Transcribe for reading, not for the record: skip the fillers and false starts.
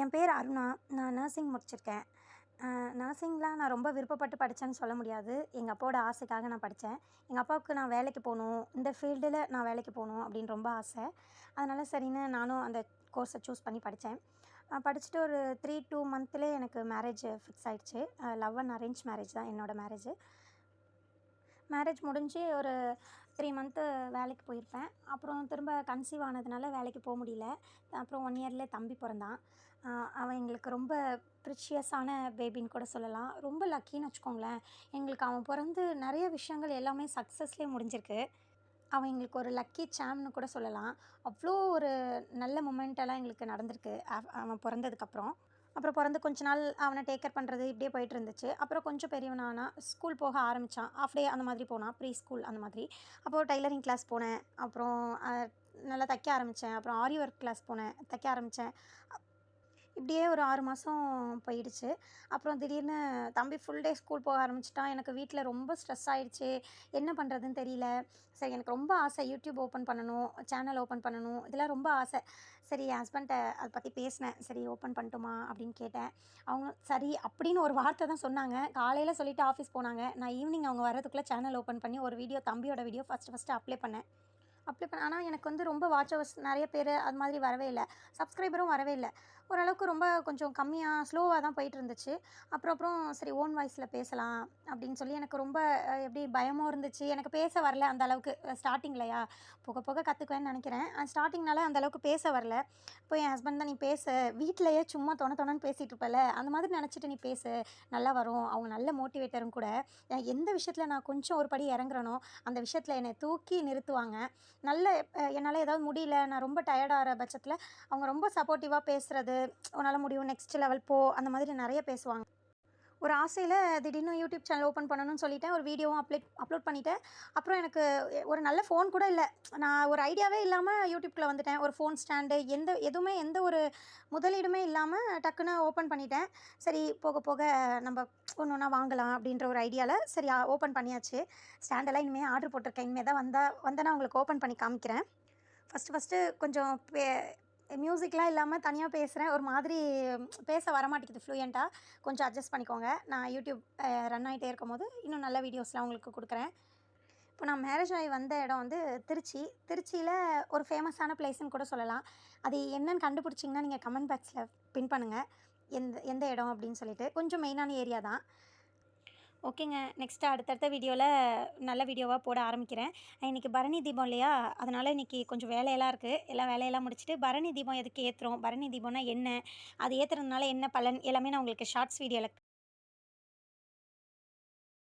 என் பேர் அருணா. நான் நர்சிங் முடிச்சிருக்கேன். நர்சிங்லாம் நான் ரொம்ப விருப்பப்பட்டு படித்தேன்னு சொல்ல முடியாது. எங்கள் அப்பாவோட ஆசைக்காக நான் படித்தேன். எங்கள் அப்பாவுக்கு நான் வேலைக்கு போகணும், இந்த ஃபீல்டில் நான் வேலைக்கு போகணும் அப்படின்னு ரொம்ப ஆசை. அதனால் சரின்னு நானும் அந்த கோர்ஸை சூஸ் பண்ணி படித்தேன். படிச்சுட்டு ஒரு 2 மந்த்லேயே எனக்கு மேரேஜ் ஃபிக்ஸ் ஆயிடுச்சு. லவ் அண்ட் அரேஞ்ச் மேரேஜ் தான் என்னோடய மேரேஜு. மேரேஜ் முடிஞ்சு ஒரு 3 மந்த்து வேலைக்கு போயிருப்பேன். அப்புறம் திரும்ப கன்சீவ் ஆனதுனால வேலைக்கு முடியல. அப்புறம் 1 இயர்லேயே தம்பி பிறந்தான். அவன் எங்களுக்கு ரொம்ப ப்ரிஷியஸான பேபின்னு கூட சொல்லலாம். ரொம்ப லக்கின்னு வச்சுக்கோங்களேன். எங்களுக்கு அவன் பிறந்து நிறைய விஷயங்கள் எல்லாமே சக்ஸஸ்லேயே முடிஞ்சிருக்கு. அவன் எங்களுக்கு ஒரு லக்கி சாம்னு கூட சொல்லலாம். அவ்வளோ ஒரு நல்ல மொமெண்ட்டெல்லாம் எங்களுக்கு நடந்திருக்கு அவன் பிறந்ததுக்கப்புறம். அப்புறம் பிறந்து கொஞ்ச நாள் அவனை டேக் கேர் பண்ணுறது இப்படியே போயிட்டுருந்துச்சு. அப்புறம் கொஞ்சம் பெரியவனானா ஸ்கூல் போக ஆரம்பித்தான். ஹாஃப் டே அந்த மாதிரி போனான். ப்ரீ ஸ்கூல் அந்த மாதிரி. அப்போது டைலரிங் கிளாஸ் போனேன். அப்புறம் நல்லா தைக்க ஆரம்பித்தேன். அப்புறம் ஆரி ஒர்க் கிளாஸ் போனேன். தைக்க ஆரம்பித்தேன். இப்படியே ஒரு 6 மாதம் போயிடுச்சு. அப்புறம் திடீர்னு தம்பி ஃபுல் டே ஸ்கூல் போக ஆரம்பிச்சுட்டான். எனக்கு வீட்டில் ரொம்ப ஸ்ட்ரெஸ் ஆயிடுச்சு. என்ன பண்ணுறதுன்னு தெரியல. சரி, எனக்கு ரொம்ப ஆசை யூடியூப் ஓப்பன் பண்ணணும், சேனல் ஓப்பன் பண்ணணும், இதெல்லாம் ரொம்ப ஆசை. சரி, என் ஹஸ்பண்ட்ட அதை பற்றி பேசினேன். சரி, ஓப்பன் பண்ணட்டுமா அப்படின்னு கேட்டேன். அவங்க சரி அப்படின்னு ஒரு வார்த்தை தான் சொன்னாங்க. காலையில் சொல்லிவிட்டு ஆஃபீஸ் போனாங்க. நான் ஈவினிங் அவங்க வரதுக்குள்ளே சேனல் ஓப்பன் பண்ணி ஒரு வீடியோ, தம்பியோட வீடியோ ஃபஸ்ட்டு அப்ளை பண்ணேன். ஆனால் எனக்கு வந்து ரொம்ப வாட்ச் ஹவர்ஸ் நிறைய பேர் அது மாதிரி வரவே இல்லை. சப்ஸ்கிரைபரும் வரவே இல்லை. ஓரளவுக்கு ரொம்ப கொஞ்சம் கம்மியாக ஸ்லோவாக தான் போயிட்டுருந்துச்சு. அப்புறம் சரி, ஓன் வாய்ஸில் பேசலாம் அப்படின்னு சொல்லி எனக்கு ரொம்ப எப்படி பயமும் இருந்துச்சு. எனக்கு பேச வரல அந்த அளவுக்கு. ஸ்டார்டிங்லையா போக போக கற்றுக்குவேன்னு நினைக்கிறேன். ஸ்டார்டிங்னால அந்த அளவுக்கு பேச வரல. இப்போ என் ஹஸ்பண்ட் தான், நீ பேசு, வீட்டிலையே சும்மா தொணன்னு பேசிகிட்டு இருப்பல, அந்த மாதிரி நினச்சிட்டு நீ பேசு, நல்லா வரும். அவங்க நல்ல மோட்டிவேட்டரும் கூட. எந்த விஷயத்தில் நான் கொஞ்சம் ஒரு படி இறங்குறனோ அந்த விஷயத்தில் என்னை தூக்கி நிறுத்துவாங்க. நல்ல என்னால் ஏதாவது முடியல, நான் ரொம்ப டயர்ட் ஆகிற பட்சத்தில் அவங்க ரொம்ப சப்போர்ட்டிவாக பேசுகிறது, உன்னால் முடியும், நெக்ஸ்ட் லெவல் போ, அந்த மாதிரி நிறைய பேசுவாங்க. ஒரு ஆசையில் திடீர்னு யூடியூப் சேனல் ஓப்பன் பண்ணணும்னு சொல்லிட்டேன். ஒரு வீடியோவும் அப்லோட் பண்ணிட்டேன். அப்புறம் எனக்கு ஒரு நல்ல ஃபோன் கூட இல்லை. நான் ஒரு ஐடியாவே இல்லாமல் யூடியூப்குள்ளே வந்துட்டேன். ஒரு ஃபோன் ஸ்டாண்டு எந்த ஒரு முதலீடுமே இல்லாமல் டக்குன்னு ஓப்பன் பண்ணிட்டேன். சரி, போக போக நம்ம ஒன்று ஒன்றா வாங்கலாம் அப்படின்ற ஒரு ஐடியாவில் சரி ஓப்பன் பண்ணியாச்சு. ஸ்டாண்டெல்லாம் இனிமேல் ஆர்டர் போட்டிருக்கேன். இனிமேல் தான் வந்தேன்னா உங்களுக்கு ஓப்பன் பண்ணி காமிக்கிறேன். ஃபஸ்ட்டு கொஞ்சம் மியூசிக்லாம் இல்லாமல் தனியாக பேசுகிறேன். ஒரு மாதிரி பேச வரமாட்டேங்குது ஃப்ளூயண்ட்டாக. கொஞ்சம் அட்ஜஸ்ட் பண்ணிக்கோங்க. நான் யூடியூப் ரன் ஆகிட்டே இருக்கும்போது இன்னும் நல்ல வீடியோஸ்லாம் உங்களுக்கு கொடுக்குறேன். இப்போ நான் மேரேஜ் ஆகி வந்த இடம் வந்து திருச்சியில் ஒரு ஃபேமஸான பிளேஸ்ன்னு கூட சொல்லலாம். அது என்னன்னு கண்டுபிடிச்சிங்கன்னா நீங்கள் கமெண்ட் பாக்ஸில் பின் பண்ணுங்கள். எந்த இடம் அப்படின்னு சொல்லிட்டு. கொஞ்சம் மெயினான ஏரியா தான். ஓகேங்க. நெக்ஸ்ட்டு அடுத்தடுத்த வீடியோவில் நல்ல வீடியோவாக போட ஆரம்பிக்கிறேன். இன்றைக்கி பரணி தீபம் இல்லையா, அதனால் இன்றைக்கி கொஞ்சம் வேலையெல்லாம் இருக்குது. எல்லாம் வேலையெல்லாம் முடிச்சுட்டு பரணி தீபம் எதுக்கு ஏற்றுறோம், பரணி தீபம்னா என்ன, அது ஏற்றுறதுனால என்ன பலன், எல்லாமே நான் உங்களுக்கு ஷார்ட்ஸ் வீடியோவில்